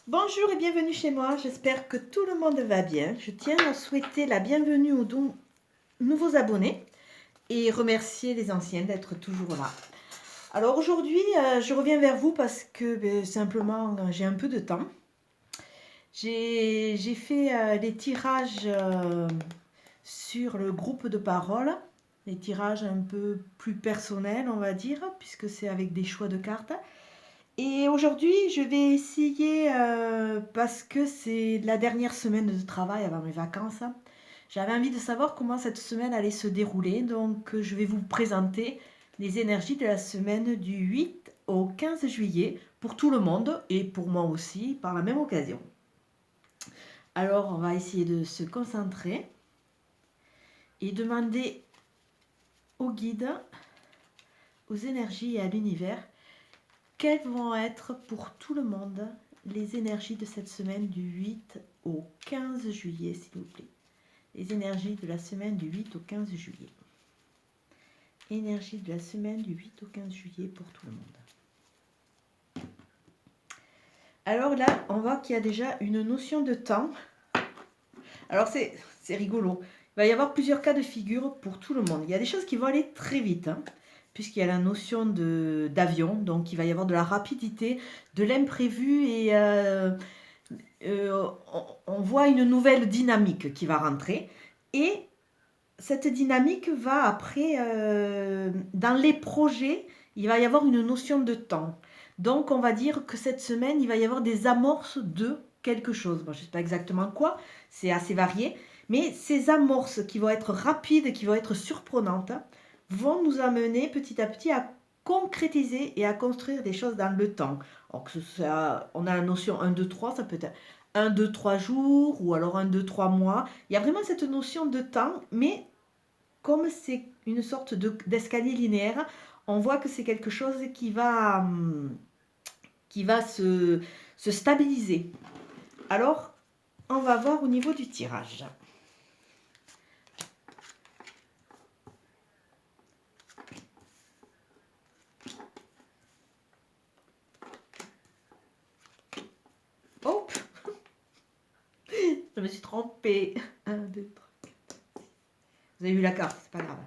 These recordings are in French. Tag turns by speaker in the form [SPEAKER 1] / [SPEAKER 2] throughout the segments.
[SPEAKER 1] Bonjour et bienvenue chez moi, j'espère que tout le monde va bien. Je tiens à souhaiter la bienvenue aux nouveaux abonnés et remercier les anciens d'être toujours là. Alors aujourd'hui, je reviens vers vous parce que simplement j'ai un peu de temps. J'ai fait les tirages sur le groupe de parole, les tirages un peu plus personnels on va dire, puisque c'est avec des choix de cartes. Et aujourd'hui, je vais essayer, parce que c'est la dernière semaine de travail avant mes vacances, j'avais envie de savoir comment cette semaine allait se dérouler. Donc, je vais vous présenter les énergies de la semaine du 8 au 15 juillet pour tout le monde et pour moi aussi par la même occasion. Alors, on va essayer de se concentrer et demander au guide, aux énergies et à l'univers quelles vont être pour tout le monde les énergies de cette semaine du 8 au 15 juillet, s'il vous plaît. Les énergies de la semaine du 8 au 15 juillet. Énergie de la semaine du 8 au 15 juillet pour tout le monde. Alors là, on voit qu'il y a déjà une notion de temps. Alors c'est rigolo. Il va y avoir plusieurs cas de figure pour tout le monde. Il y a des choses qui vont aller très vite, puisqu'il y a la notion d'avion. Donc il va y avoir de la rapidité, de l'imprévu et on voit une nouvelle dynamique qui va rentrer. Et cette dynamique va après, dans les projets, il va y avoir une notion de temps. Donc on va dire que cette semaine, il va y avoir des amorces de quelque chose. Bon, je ne sais pas exactement quoi, c'est assez varié. Mais ces amorces qui vont être rapides, qui vont être surprenantes, vont nous amener petit à petit à concrétiser et à construire des choses dans le temps. Alors que ça, on a la notion 1, 2, 3, ça peut être 1, 2, 3 jours ou alors 1, 2, 3 mois. Il y a vraiment cette notion de temps, mais comme c'est une sorte d'escalier linéaire, on voit que c'est quelque chose qui va se stabiliser. Alors, on va voir au niveau du tirage. Hop, je me suis trompée. 1, 2, 3, 4, 5, 6. Vous avez vu la carte, c'est pas grave.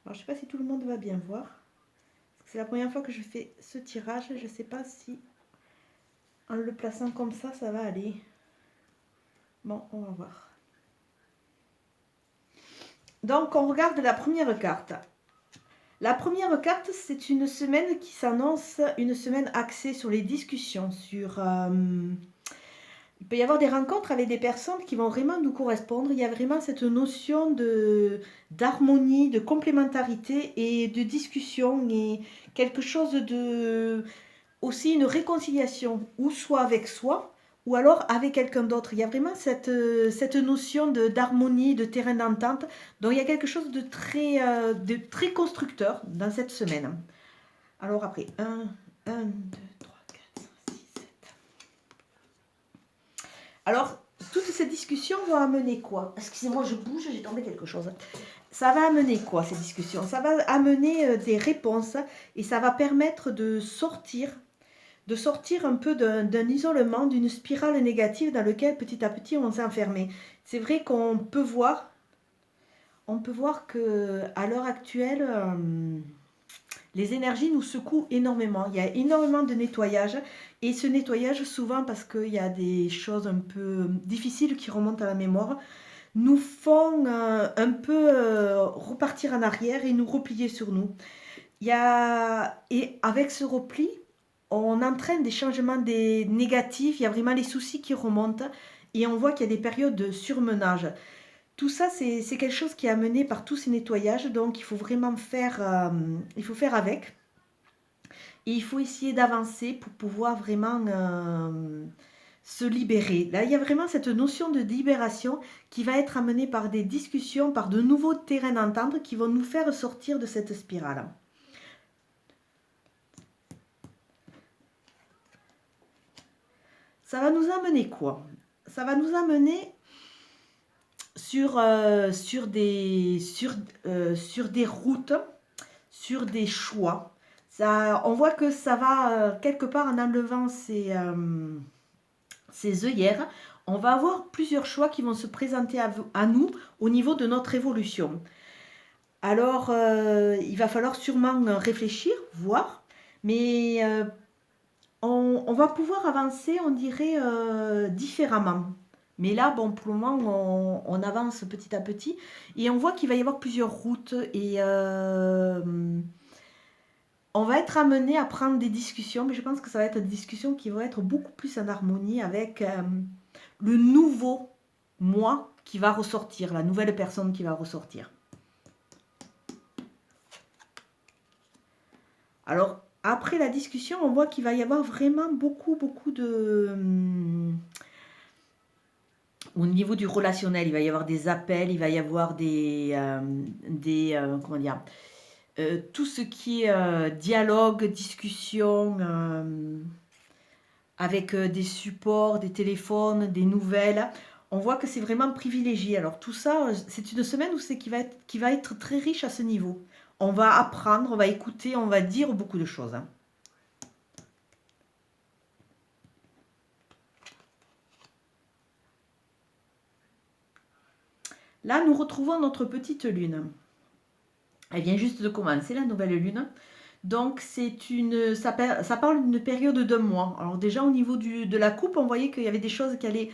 [SPEAKER 1] Alors, je ne sais pas si tout le monde va bien voir. C'est la première fois que je fais ce tirage. Je ne sais pas si en le plaçant comme ça va aller. Bon, on va voir. Donc, on regarde la première carte. La première carte, c'est une semaine qui s'annonce, une semaine axée sur les discussions, il peut y avoir des rencontres avec des personnes qui vont vraiment nous correspondre. Il y a vraiment cette notion d'harmonie, de complémentarité et de discussion et quelque chose de aussi une réconciliation, ou soit avec soi, ou alors avec quelqu'un d'autre. Il y a vraiment cette notion d'harmonie, de terrain d'entente. Donc il y a quelque chose de très constructeur dans cette semaine. Alors après, 1, 2, 3, 4, 5, 6, 7. Alors, toutes ces discussions vont amener quoi? Excusez-moi, je bouge, j'ai tombé quelque chose. Ça va amener quoi, ces discussions? Ça va amener des réponses et ça va permettre de sortir un peu d'un isolement, d'une spirale négative dans laquelle petit à petit on s'est enfermé. C'est vrai qu'on peut voir, que à l'heure actuelle, les énergies nous secouent énormément. Il y a énormément de nettoyage et ce nettoyage, souvent parce qu'il y a des choses un peu difficiles qui remontent à la mémoire, nous font un peu repartir en arrière et nous replier sur nous. Et avec ce repli, on entraîne des changements négatifs, il y a vraiment les soucis qui remontent et on voit qu'il y a des périodes de surmenage. Tout ça, c'est quelque chose qui est amené par tous ces nettoyages, donc il faut vraiment faire avec. Et il faut essayer d'avancer pour pouvoir vraiment se libérer. Là, il y a vraiment cette notion de libération qui va être amenée par des discussions, par de nouveaux terrains d'entente qui vont nous faire sortir de cette spirale. Ça va nous amener quoi? Ça va nous amener sur des routes, sur des choix. Ça, on voit que ça va quelque part en enlevant ces œillères, on va avoir plusieurs choix qui vont se présenter à nous au niveau de notre évolution. Alors, il va falloir sûrement réfléchir, voir, mais on va pouvoir avancer, on dirait, différemment. Mais là, bon, pour le moment, on avance petit à petit et on voit qu'il va y avoir plusieurs routes et on va être amené à prendre des discussions, mais je pense que ça va être des discussions qui vont être beaucoup plus en harmonie avec le nouveau moi qui va ressortir, la nouvelle personne qui va ressortir. Alors, après la discussion, on voit qu'il va y avoir vraiment beaucoup de... au niveau du relationnel, il va y avoir des appels, il va y avoir comment dire, tout ce qui est dialogue, discussion, avec des supports, des téléphones, des nouvelles. On voit que c'est vraiment privilégié. Alors tout ça, c'est une semaine où c'est qui va être très riche à ce niveau. On va apprendre, on va écouter, on va dire beaucoup de choses. Là, nous retrouvons notre petite lune. Elle vient juste de commencer, la nouvelle lune. Donc, ça parle d'une période de mois. Alors déjà, au niveau de la coupe, on voyait qu'il y avait des choses qui allaient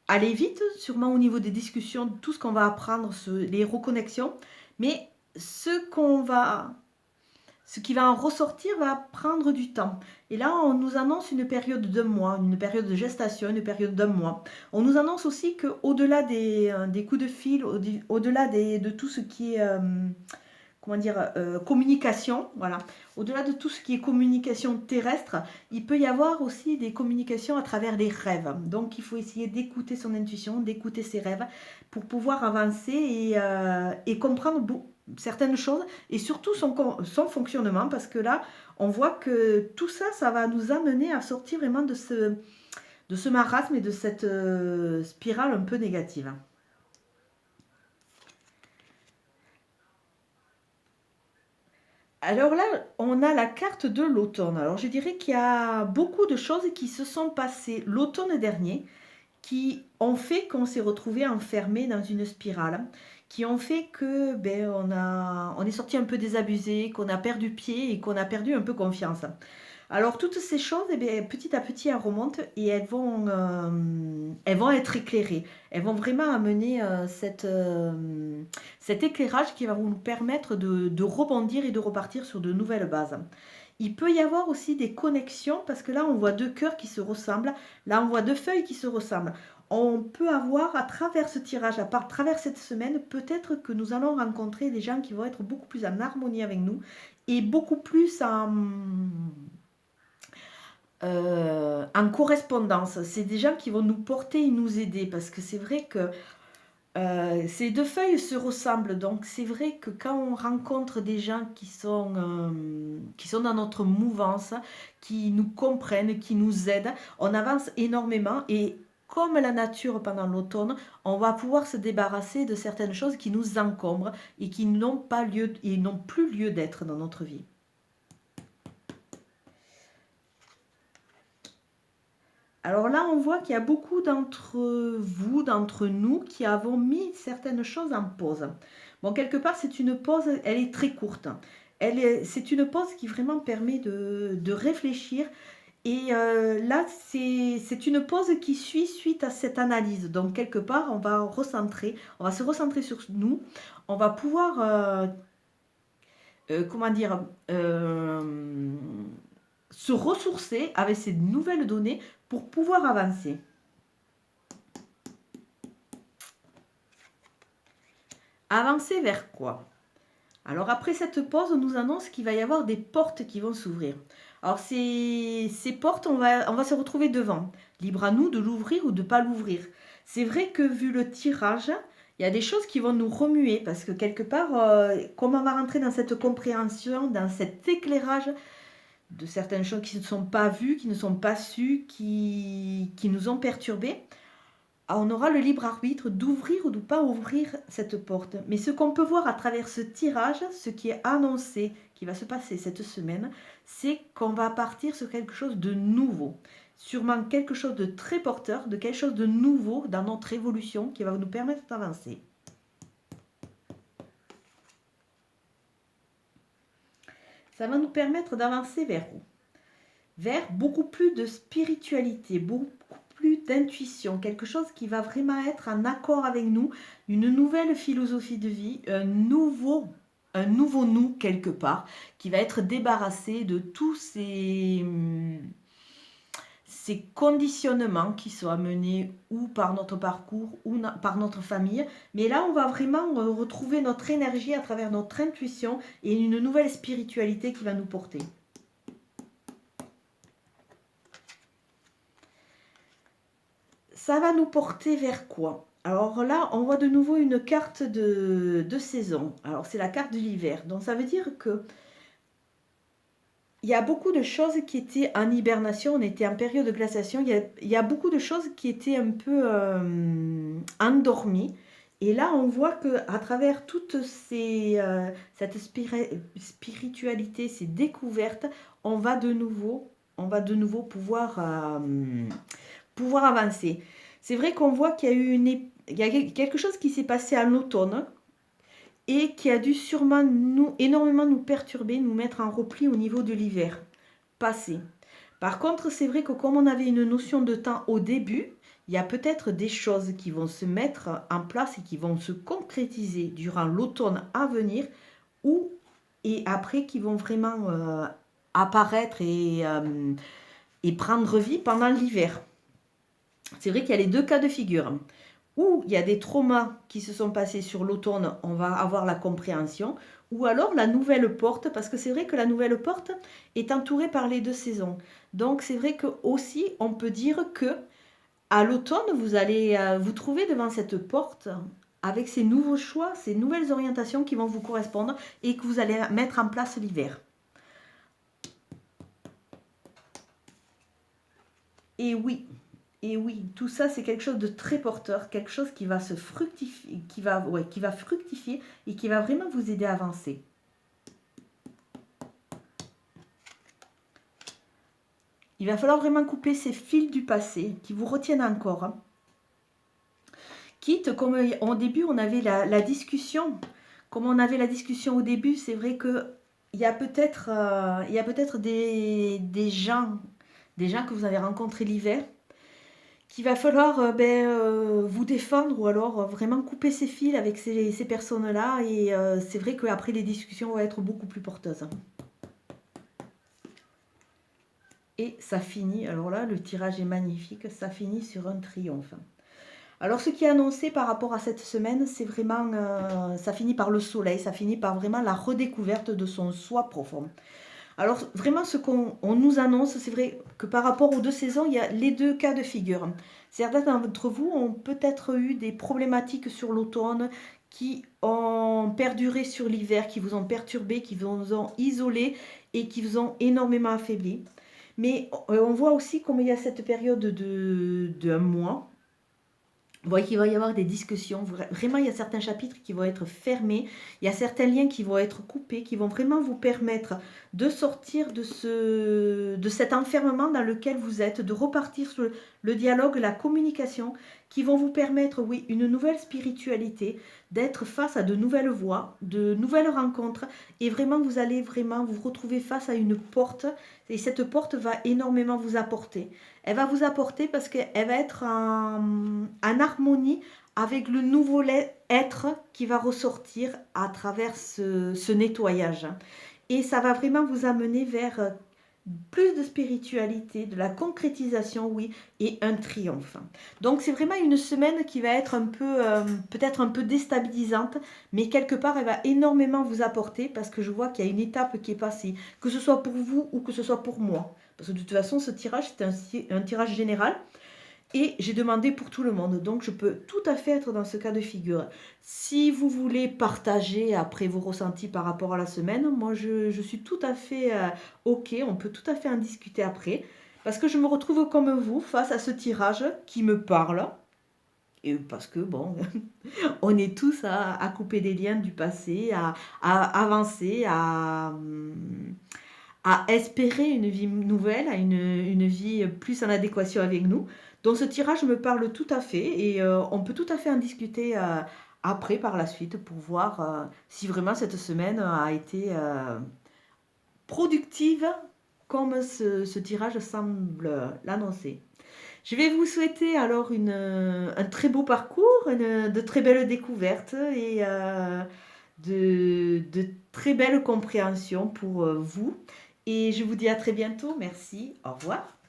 [SPEAKER 1] aller vite, sûrement au niveau des discussions, tout ce qu'on va apprendre, les reconnexions. Mais ce qui va en ressortir va prendre du temps. Et là, on nous annonce une période de mois, une période de gestation, une période d'un mois. On nous annonce aussi qu'au-delà des coups de fil, au-delà de tout ce qui est... comment dire, communication, voilà. Au-delà de tout ce qui est communication terrestre, il peut y avoir aussi des communications à travers les rêves. Donc, il faut essayer d'écouter son intuition, d'écouter ses rêves pour pouvoir avancer et comprendre certaines choses et surtout son fonctionnement parce que là, on voit que tout ça, ça va nous amener à sortir vraiment de ce marasme et de cette spirale un peu négative. Alors là, on a la carte de l'automne. Alors je dirais qu'il y a beaucoup de choses qui se sont passées l'automne dernier, qui ont fait qu'on s'est retrouvé enfermé dans une spirale, qui ont fait que on est sorti un peu désabusé, qu'on a perdu pied et qu'on a perdu un peu confiance. Alors toutes ces choses, petit à petit, elles remontent et elles vont être éclairées. Elles vont vraiment amener cet éclairage qui va nous permettre de rebondir et de repartir sur de nouvelles bases. Il peut y avoir aussi des connexions parce que là, on voit deux cœurs qui se ressemblent. Là, on voit deux feuilles qui se ressemblent. On peut avoir à travers ce tirage, à travers cette semaine, peut-être que nous allons rencontrer des gens qui vont être beaucoup plus en harmonie avec nous et beaucoup plus en correspondance. C'est des gens qui vont nous porter et nous aider parce que c'est vrai que ces deux feuilles se ressemblent. Donc c'est vrai que quand on rencontre des gens qui sont dans notre mouvance, qui nous comprennent, qui nous aident, on avance énormément et comme la nature pendant l'automne, on va pouvoir se débarrasser de certaines choses qui nous encombrent et qui n'ont plus lieu d'être dans notre vie. Alors là, on voit qu'il y a beaucoup d'entre vous, d'entre nous, qui avons mis certaines choses en pause. Bon, quelque part, c'est une pause, elle est très courte. C'est une pause qui vraiment permet de réfléchir. Et là, c'est une pause qui suite à cette analyse. Donc, quelque part, on va se recentrer sur nous. On va pouvoir, comment dire, se ressourcer avec ces nouvelles données pour pouvoir avancer. Avancer vers quoi? Alors après cette pause, on nous annonce qu'il va y avoir des portes qui vont s'ouvrir. Alors ces portes, on va se retrouver devant. Libre à nous de l'ouvrir ou de ne pas l'ouvrir. C'est vrai que vu le tirage, il y a des choses qui vont nous remuer parce que quelque part, comme on va rentrer dans cette compréhension, dans cet éclairage de certaines choses qui ne sont pas vues, qui ne sont pas sues, qui nous ont perturbés, on aura le libre arbitre d'ouvrir ou de ne pas ouvrir cette porte. Mais ce qu'on peut voir à travers ce tirage, ce qui est annoncé, qui va se passer cette semaine, c'est qu'on va partir sur quelque chose de nouveau. Sûrement quelque chose de très porteur, de quelque chose de nouveau dans notre évolution qui va nous permettre d'avancer. Ça va nous permettre d'avancer vers où? Vers beaucoup plus de spiritualité, beaucoup plus d'intuition, quelque chose qui va vraiment être en accord avec nous, une nouvelle philosophie de vie, un nouveau nous quelque part, qui va être débarrassé de tous ces conditionnements qui sont amenés ou par notre parcours ou par notre famille. Mais là, on va vraiment retrouver notre énergie à travers notre intuition et une nouvelle spiritualité qui va nous porter. Ça va nous porter vers quoi? Alors là, on voit de nouveau une carte de saison. Alors c'est la carte de l'hiver. Donc ça veut dire que il y a beaucoup de choses qui étaient en hibernation, on était en période de glaciation, il y a beaucoup de choses qui étaient un peu endormies. Et là, on voit qu'à travers toute cette spiritualité, ces découvertes, on va de nouveau pouvoir avancer. C'est vrai qu'on voit qu'il y a eu quelque chose qui s'est passé à l'automne et qui a dû sûrement énormément nous perturber, nous mettre en repli au niveau de l'hiver passé. Par contre, c'est vrai que comme on avait une notion de temps au début, il y a peut-être des choses qui vont se mettre en place et qui vont se concrétiser durant l'automne à venir et après qui vont vraiment apparaître et prendre vie pendant l'hiver. C'est vrai qu'il y a les deux cas de figure. Où il y a des traumas qui se sont passés sur l'automne, on va avoir la compréhension. Ou alors la nouvelle porte, parce que c'est vrai que la nouvelle porte est entourée par les deux saisons. Donc c'est vrai que aussi on peut dire que à l'automne, vous allez vous trouver devant cette porte avec ces nouveaux choix, ces nouvelles orientations qui vont vous correspondre et que vous allez mettre en place l'hiver. Et oui, tout ça c'est quelque chose de très porteur, quelque chose qui va se fructifier, qui va fructifier et qui va vraiment vous aider à avancer. Il va falloir vraiment couper ces fils du passé qui vous retiennent encore. Hein. Quitte, comme au début on avait la discussion, comme on avait la discussion au début, c'est vrai que il y a peut-être des gens que vous avez rencontrés l'hiver, qu'il va falloir vous défendre ou alors vraiment couper ces fils avec ces personnes-là. Et c'est vrai qu'après, les discussions vont être beaucoup plus porteuses. Et ça finit, alors là, le tirage est magnifique, ça finit sur un triomphe. Alors, ce qui est annoncé par rapport à cette semaine, c'est vraiment, ça finit par le soleil, ça finit par vraiment la redécouverte de son soi profond. Alors vraiment ce qu'on nous annonce, c'est vrai que par rapport aux deux saisons, il y a les deux cas de figure. Certains d'entre vous ont peut-être eu des problématiques sur l'automne qui ont perduré sur l'hiver, qui vous ont perturbé, qui vous ont isolé et qui vous ont énormément affaibli. Mais on voit aussi comme il y a cette période d'un mois, voyez qu'il va y avoir des discussions. Vraiment, il y a certains chapitres qui vont être fermés. Il y a certains liens qui vont être coupés, qui vont vraiment vous permettre de sortir de cet enfermement dans lequel vous êtes, de repartir sur le dialogue, la communication, qui vont vous permettre, oui, une nouvelle spiritualité, d'être face à de nouvelles voies, de nouvelles rencontres. Et vraiment, vous allez vraiment vous retrouver face à une porte. Et cette porte va énormément vous apporter. Elle va vous apporter parce qu'elle va être en harmonie avec le nouveau être qui va ressortir à travers ce nettoyage. Et ça va vraiment vous amener vers plus de spiritualité, de la concrétisation, oui, et un triomphe. Donc c'est vraiment une semaine qui va être un peu, peut-être un peu déstabilisante, mais quelque part elle va énormément vous apporter parce que je vois qu'il y a une étape qui est passée, que ce soit pour vous ou que ce soit pour moi. Parce que de toute façon, ce tirage, c'est un tirage général. Et j'ai demandé pour tout le monde, donc je peux tout à fait être dans ce cas de figure. Si vous voulez partager après vos ressentis par rapport à la semaine, moi je suis tout à fait ok, on peut tout à fait en discuter après. Parce que je me retrouve comme vous face à ce tirage qui me parle. Et parce que, bon, on est tous à couper des liens du passé, à avancer, à espérer une vie nouvelle, à une vie plus en adéquation avec nous. Donc ce tirage me parle tout à fait et on peut tout à fait en discuter après, par la suite, pour voir si vraiment cette semaine a été productive comme ce tirage semble l'annoncer. Je vais vous souhaiter alors un très beau parcours, de très belles découvertes et de très belles compréhensions pour vous. Et je vous dis à très bientôt. Merci. Au revoir.